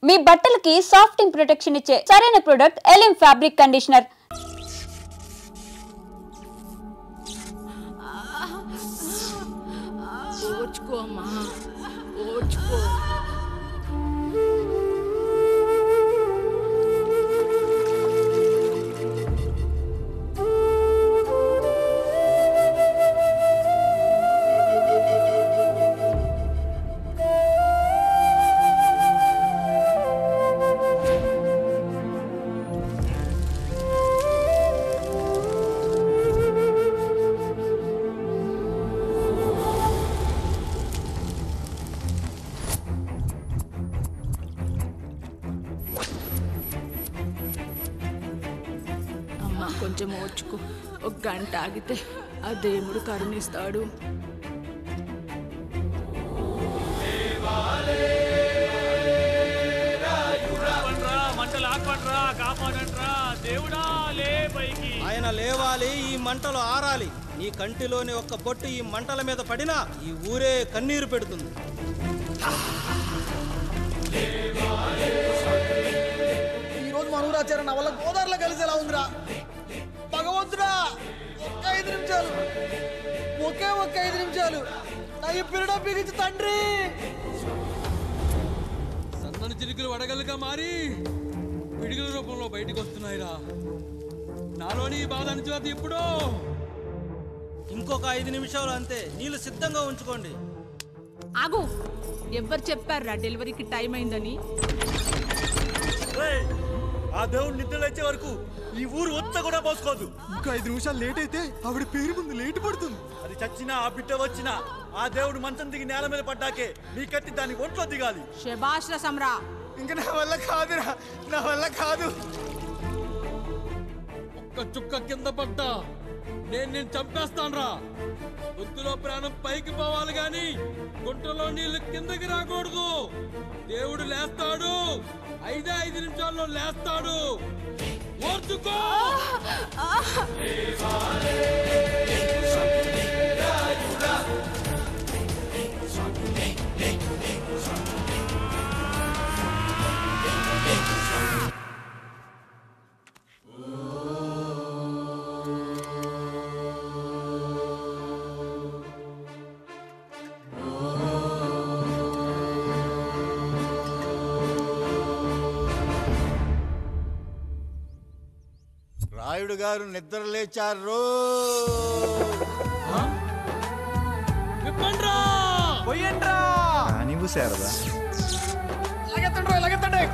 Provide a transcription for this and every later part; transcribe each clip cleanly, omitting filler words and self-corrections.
మీ బట్టలకి సాఫ్టింగ్ ప్రొటెక్షన్ ఇచ్చే సరైన ప్రొడక్ట్ ఎలిమ్ ఫ్యాబ్రిక్ కండిషనర్. ఓర్చుకో అమ్మా, ఓర్చుకో. కొంచెం ఓర్చుకో, ఒక గంట ఆగితే ఆ దేవుడు కరుణిస్తాడు. ఆయన లేవాలి, ఈ మంటలు ఆరాలి. నీ కంటిలోని ఒక్క పొట్టు ఈ మంటల మీద పడినా ఈ ఊరే కన్నీరు పెడుతుంది. ఈరోజు మన ఊరాచారం నా వల్ల గోదావరిలో కలిసేలా ఉందిరా. భగవంతుడా, ఒక్క 5 నిమిషాలు, ఒక్క 5 నిమిషాలు నా ఈ పిల్లడ బిగించి తండ్రి. సన్నని చిరుకులు వడగలుగా మారి పిడుగుల రూపంలో బయటకు వస్తున్నాయిరా. నాలోని బాధ అనిచేది ఇప్పుడు. ఇంకొక 5 నిమిషాలు అంతే, నీళ్ళు సిద్ధంగా ఉంచుకోండి. ఆగు, ఎవరు చెప్పారా డెలివరీకి టైం అయిందని? ఆ దేవుడు నిద్ర లేచే వరకు ఈ ఊరు ఒత్త కూడా పోసుకోదు. ఇంకా 5 నిమిషాలు లేట్ అయితే ఆవిడ పేరు ముందు లేటు పడుతుంది. అది చచ్చినా ఆ బిడ్డ వచ్చినా ఆ దేవుడు మంచం దిగి నేల మీద పడ్డాకే మీ కత్తి దాని ఒంట్లో దిగాలి. శభాష్ రసంరా. ఇంకా నా వల్ల కాదురా, నా వల్ల కాదు. ఒక్క చుక్క కింద పడ్డా నేను చంపేస్తానురా. గొంతులో ప్రాణం పైకి పోవాలి గాని గుంటలో నీళ్లు కిందకి రాకూడదు. దేవుడు లేస్తాడు, 5 నిమిషాల్లో లేస్తాడు. ఓర్చుకో. రాయుడు గారు నిద్ర లేచారు. నీవు శారదా లగెత్తండి.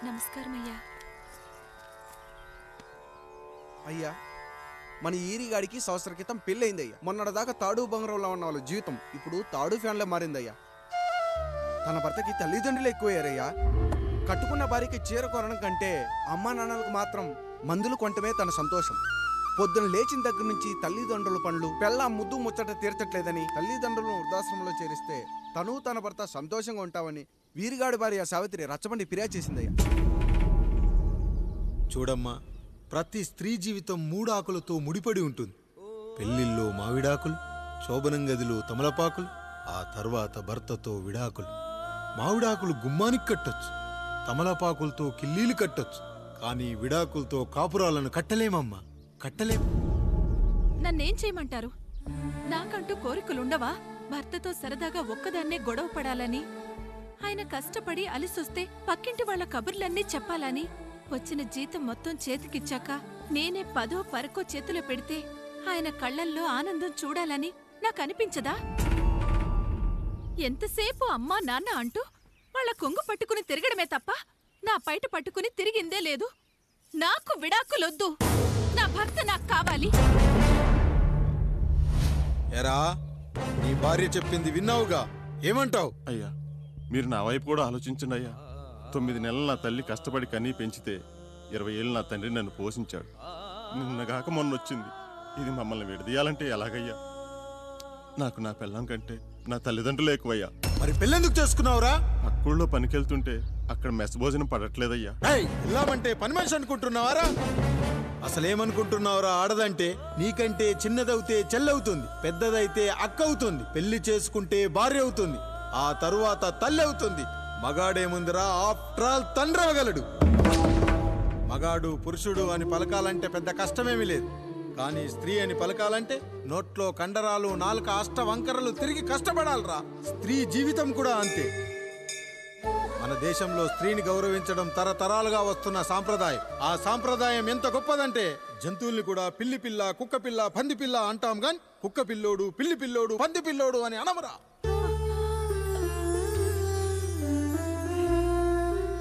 నమస్కారం అయ్యా. అయ్యా, మన ఈరిగాడికి సంవత్సరం క్రితం పెళ్ళయిందయ్యా. మొన్నటిదాకా తాడు బంగారంలో ఉన్న వాళ్ళ జీవితం ఇప్పుడు తాడు ఫ్యాన్లో మారిందయ్యా. తన భర్తకి తల్లిదండ్రులు ఎక్కువయ్యారయ్యా. కట్టుకున్న భార్యకి చీర కొనడం కంటే అమ్మా నాన్నలకు మాత్రం మందులు కొనటమే తన సంతోషం. పొద్దున లేచిన దగ్గర నుంచి తల్లిదండ్రుల పనులు, పెళ్ళ ముద్దు ముచ్చట తీర్చట్లేదని తల్లిదండ్రులను వృద్ధాశ్రమంలో చేరిస్తే తను తన భర్త సంతోషంగా ఉంటామని వీరిగాడి భార్య సావిత్రి రచ్చబండి ఫిర్యాదు చేసిందయ్యా. చూడమ్మా, ప్రతి స్త్రీ జీవితం 3 ఆకులతో ముడిపడి ఉంటుంది. పెళ్లిల్లో మావిడాకులు, శోభనం గదిలో తమలపాకులు, ఆ తర్వాత భర్తతో విడాకులు. మావిడాకులు గుమ్మానికి కట్టొచ్చు, తమలపాకులతో కిల్లీలు కట్టొచ్చు, కానీ విడాకులతో కాపురాలను కట్టలేమమ్మా, కట్టలేం. నన్నేం చేయమంటారు? నాకంటూ కోరికలుండవా? భర్తతో సరదాగా ఒక్కదాన్నే గొడవ పడాలని, ఆయన కష్టపడి అలిసొస్తే పక్కింటి వాళ్ల కబుర్లన్నీ చెప్పాలని, వచ్చిన జీతం మొత్తం చేతికిచ్చాక నేనే 10ో 12కో చేతిలో పెడితే ఆయన కళ్లల్లో ఆనందం చూడాలని నాకనిపించదా? ఎంతసేపు అమ్మా నాన్న అంటూ వాళ్ల కొంగు పట్టుకుని తిరగడమే తప్ప నా పైట పట్టుకుని తిరిగిందే లేదు. నాకు విడాకులొద్దు, నా భర్త నాకు కావాలి. ఎరా, నీ భార్య చెప్పింది విన్నావుగా, ఏమంటావు? అయ్యా, మీరు నా వైపు కూడా ఆలోచించండి అయ్యా. 9 నెలలు నా తల్లి కష్టపడి కన్నీ పెంచితే 20 ఏళ్ళు నా తండ్రి నన్ను పోషించాడు. నిన్నగాక మొన్నొచ్చింది. ఇది మమ్మల్ని విడదీయాలంటే ఎలాగయ్యా? నాకు నా పిల్లం కంటే నా తల్లిదండ్రులు ఎక్కువయ్యా. మరి పెళ్ళెందుకు చేసుకున్నావురా? అక్కుల్లో పనికెళ్తుంటే అక్కడ మెస్ భోజనం పడట్లేదయ్యా. ఇల్లామంటే పని మనిషి అనుకుంటున్నావారా? అసలేమనుకుంటున్నావురా? ఆడదంటే నీకంటే చిన్నదవుతే చెల్లవుతుంది, పెద్దదైతే అక్క అవుతుంది, పెళ్లి చేసుకుంటే భార్య అవుతుంది, ఆ తరువాత తల్లి అవుతుంది. మగాడేముందిరా, ఆఫ్టర్ ఆల్ తండ్రి అవ్వగలడు. మగాడు పురుషుడు అని పలకాలంటే పెద్ద కష్టమేమీ లేదు. కానీ స్త్రీ అని పలకాలంటే నోట్లో కండరాలు, నాలుక అష్టవంకరలు తిరిగి కష్టపడాలరా. స్త్రీ జీవితం కూడా అంతే. మన దేశంలో స్త్రీని గౌరవించడం తరతరాలుగా వస్తున్న సాంప్రదాయం. ఆ సాంప్రదాయం ఎంత గొప్పదంటే జంతువుల్ని కూడా పిల్లి పిల్ల, కుక్క పిల్ల, పంది పిల్ల అంటాం గాని కుక్క పిల్లోడు, పిల్లి పిల్లోడు, పంది పిల్లోడు అని అనమరా.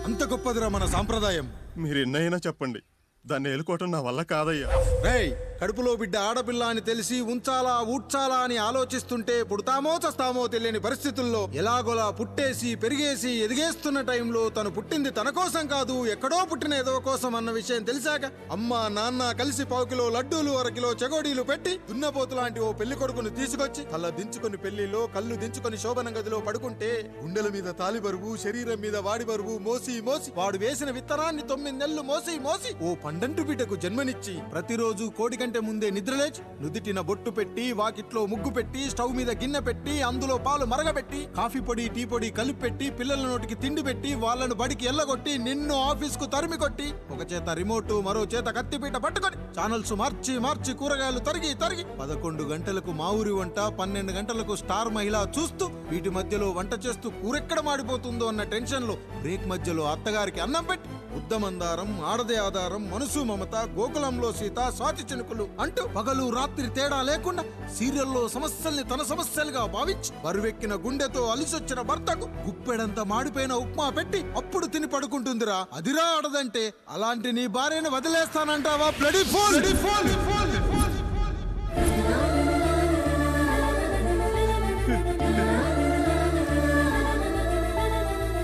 అంత గొప్పదిరా మన సాంప్రదాయం. మీరు ఎన్నైనా చెప్పండి, దాన్ని ఏలుకోవటం నా వల్ల కాదయ్యా. రేయ్, కడుపులో బిడ్డ ఆడపిల్ల అని తెలిసి ఉంచాలా ఊడ్చాలా అని ఆలోచిస్తుంటే పుడతామో చస్తామో తెలియని పరిస్థితుల్లో ఎలాగోలా పుట్టేసి పెరిగేసి ఎదిగేస్తున్న టైంలో తను పుట్టింది తన కోసం కాదు, ఎక్కడో పుట్టిన ఏదో కోసం అన్న విషయం తెలిసాక అమ్మ నాన్న కలిసి 1 కిలో లడ్డూలు, 1 కిలో చెగోడీలు పెట్టి దున్నపోతు లాంటి ఓ పెళ్లి కొడుకును తీసుకొచ్చి తల దించుకుని పెళ్లిలో కళ్ళు దించుకుని శోభన గదిలో పడుకుంటే గుండెల మీద తాలి బరువు, శరీరం మీద వాడి బరువు మోసి మోసి వాడు వేసిన విత్తనాన్ని 9 నెలలు మోసి మోసి ఓ పండంటు బిడ్డకు జన్మనిచ్చి ప్రతిరోజు కోడి కంటే ముందే నిద్రలేచి నుదిటిన బొట్టు పెట్టి, వాకిట్లో ముగ్గు పెట్టి, స్టవ్ మీద గిన్నె పెట్టి, అందులో పాలు మరగబెట్టి, కాఫీ పొడి టీ పొడి కలిపి పెట్టి, పిల్లల నోటికి తిండి పెట్టి, వాళ్ళను బడికి ఎల్లగొట్టి, నిన్ను ఆఫీస్ కు తరిమి కొట్టి, ఒక చేత రిమోట్ మరో చేత కత్తిపీట పట్టుకొని ఛానల్స్ మార్చి మార్చి కూరగాయలు తరిగి తరిగి 11 గంటలకు మా ఊరి వంట, 12 గంటలకు స్టార్ మహిళ చూస్తూ వీటి మధ్యలో వంట చేస్తూ కూరెక్కడ మాడిపోతుందో అన్న టెన్షన్ లో బ్రేక్ మధ్యలో అత్తగారికి అన్నం పెట్టి ఉద్దమందారం, ఆడదే ఆధారం, మనసు మమత, గోకులంలో సీత, స్వాతి చినుకులు అంటూ పగలు రాత్రి తేడా లేకుండా సీరియల్లో సమస్యల్ని తన సమస్యలుగా భావించి బరువెక్కిన గుండెతో అలిసొచ్చిన భర్తకు గుప్పెడంత మాడిపోయిన ఉప్మా పెట్టి అప్పుడు తిని పడుకుంటుందిరా. అదిరా ఆడదంటే. అలాంటి నీ భార్యను వదిలేస్తానంటావా? Bloody fool!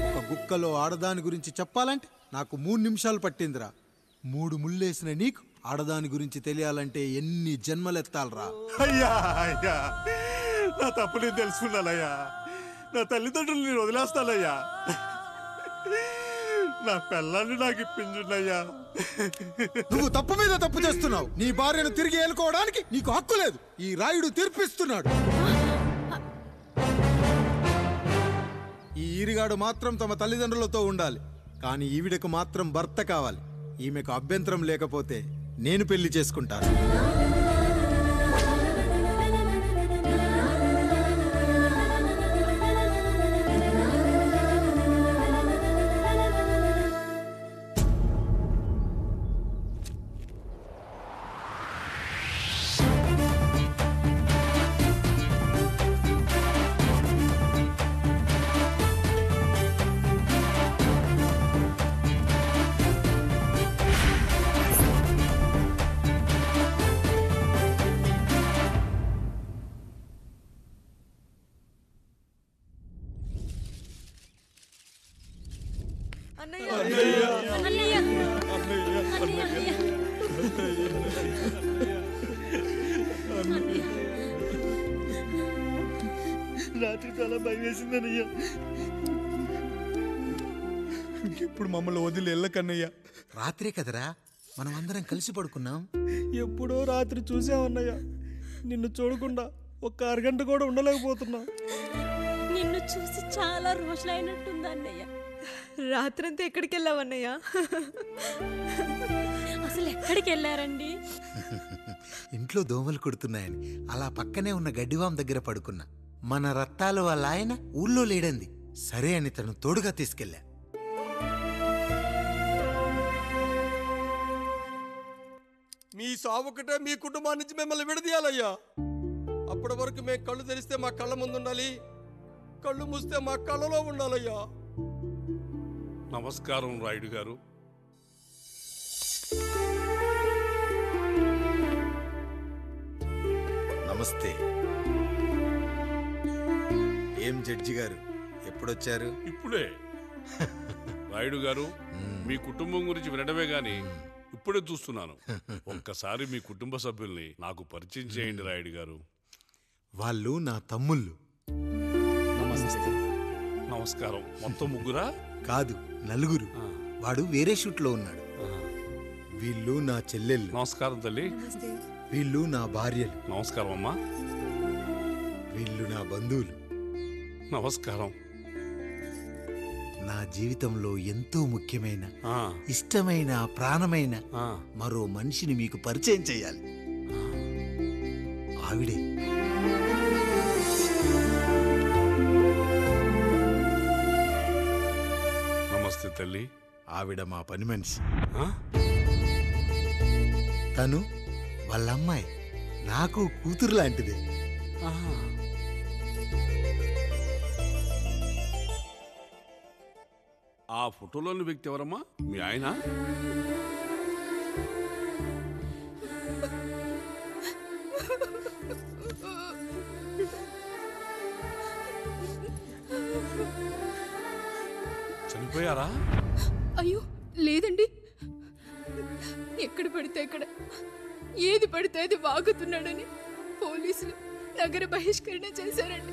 ఒక గుక్కలో ఆడదాని గురించి చెప్పాలంటే నాకు 3 నిమిషాలు పట్టిందిరా. 3 ముళ్ళేసిన నీకు ఆడదాని గురించి తెలియాలంటే ఎన్ని జన్మలెత్తాలరా? అయ్యా అయ్యా, నా తప్పు నేను తెలుసుకున్నానయ్యా. నా తల్లిదండ్రులు నేను వదిలేస్తానయ్యా. నా పిల్లల్ని నాకు ఇప్పించుండయ్యా. నువ్వు తప్పు మీద తప్పు చేస్తున్నావు. నీ భార్యను తిరిగి ఏలుకోవడానికి నీకు హక్కు లేదు. ఈ రాయుడు తీర్పిస్తున్నాడు. ఈ ఈరిగాడు మాత్రం తమ తల్లిదండ్రులతో ఉండాలి, కానీ ఈవిడకు మాత్రం భర్త కావాలి. ఈమెకు అభ్యంతరం లేకపోతే నేను పెళ్లి చేసుకుంటాను. రాత్రి చాలా భయం వేసిందనయ్యా. ఇప్పుడు మమ్మల్ని వదిలి వెళ్ళకన్నయ్యా. రాత్రే కదరా మనం అందరం కలిసి పడుకున్నాం. ఎప్పుడో రాత్రి చూసామన్నయ్యా. నిన్ను చూడకుండా 1 అరగంట కూడా ఉండలేకపోతున్నా. నిన్ను చూసి చాలా రోజులైనట్టుంది అన్నయ్య. రాత్రంతా ఎక్కడికి వెళ్ళావన్నయ్య? అసలు ఎక్కడికి వెళ్ళారండి? ఇంట్లో దోమలు కుడుతున్నాయని అలా పక్కనే ఉన్న గడ్డివాం దగ్గర పడుకున్నా. మన రత్తాలు వాళ్ళ ఆయన ఊళ్ళో లేడంది. సరే అని తను తోడుగా తీసుకెళ్ళా. మీ సావుకటే మీ కుటుంబాన్ని నుంచి మిమ్మల్ని విడదీయాలయ్యా. అప్పటి వరకు మేము కళ్ళు తెరిస్తే మా కళ్ళ ముందు ఉండాలి, కళ్ళు మూస్తే మా కళ్ళలో ఉండాలయ్యా. నమస్కారం రాయుడు గారు. నమస్తే. ఏం జడ్జి గారు ఎప్పుడొచ్చారు? ఇప్పుడే. రాయుడు గారు, మీ కుటుంబం గురించి వినడమే గాని ఇప్పుడే చూస్తున్నాను. ఒక్కసారి మీ కుటుంబ సభ్యుల్ని నాకు పరిచయం చేయండి రాయుడు గారు. వాళ్ళు నా తమ్ముళ్ళు. నమస్కారం. మొత్తం ముగ్గురా? కాదు, నలుగురు. వాడు వేరే షూట్లో ఉన్నాడు. వీళ్ళు నా చెల్లెళ్ళు. నమస్కారం తల్లి. వీళ్ళు నా భార్యలు. నమస్కారం అమ్మా. వీళ్ళు నా బంధువులు. నమస్కారం. నా జీవితంలో ఎంతో ముఖ్యమైన, ఇష్టమైన, ప్రాణమైన మరో మనిషిని మీకు పరిచయం చేయాలి. ఆవిడే. నమస్తే తల్లి. ఆవిడ మా పని మనిషి. తను వాళ్ళ అమ్మాయి. నాకు కూతురు లాంటిదే. ఆ ఫోటోలోని వ్యక్తి ఎవరమ్మా? మీ ఆయన? చనిపోయారా? అయ్యో లేదండి. ఎక్కడ పడితే అక్కడ, ఏది పడితే అది వాగుతున్నాడని పోలీసులు నగర బహిష్కరణ చేశారండి.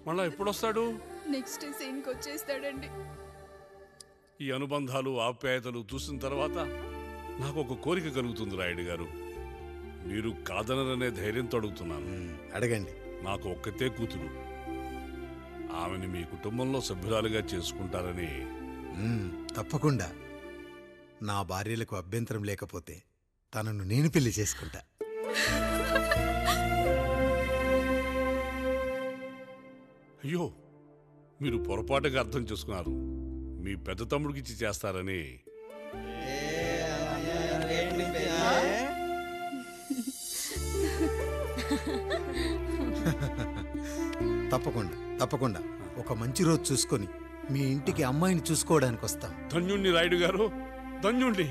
మళ్ళా ఎప్పుడొస్తాడు? నెక్స్ట్ సీన్కి వచ్చేస్తాడండి. ఈ అనుబంధాలు, ఆప్యాయతలు చూసిన తర్వాత నాకు ఒక కోరిక కలుగుతుంది రాయుడు గారు. మీరు కాదనరనే ధైర్యంతో అడుగుతున్నాను. అడగండి. నాకు ఒక్కతే కూతురు. ఆమెని మీ కుటుంబంలో సభ్యురాలుగా చేసుకుంటారని. తప్పకుండా. నా భార్యలకు అభ్యంతరం లేకపోతే తనను నేను పెళ్లి చేసుకుంటా. అయ్యో, మీరు పొరపాటుగా అర్థం చేసుకున్నారు. మీ పెద్ద తమ్ముడికి ఇచ్చి చేస్తారని. తప్పకుండా తప్పకుండా ఒక మంచి రోజు చూసుకొని మీ ఇంటికి అమ్మాయిని చూసుకోవడానికి వస్తాం. ధన్యుణ్ణి రాయుడు గారు, ధన్యుణ్ణి.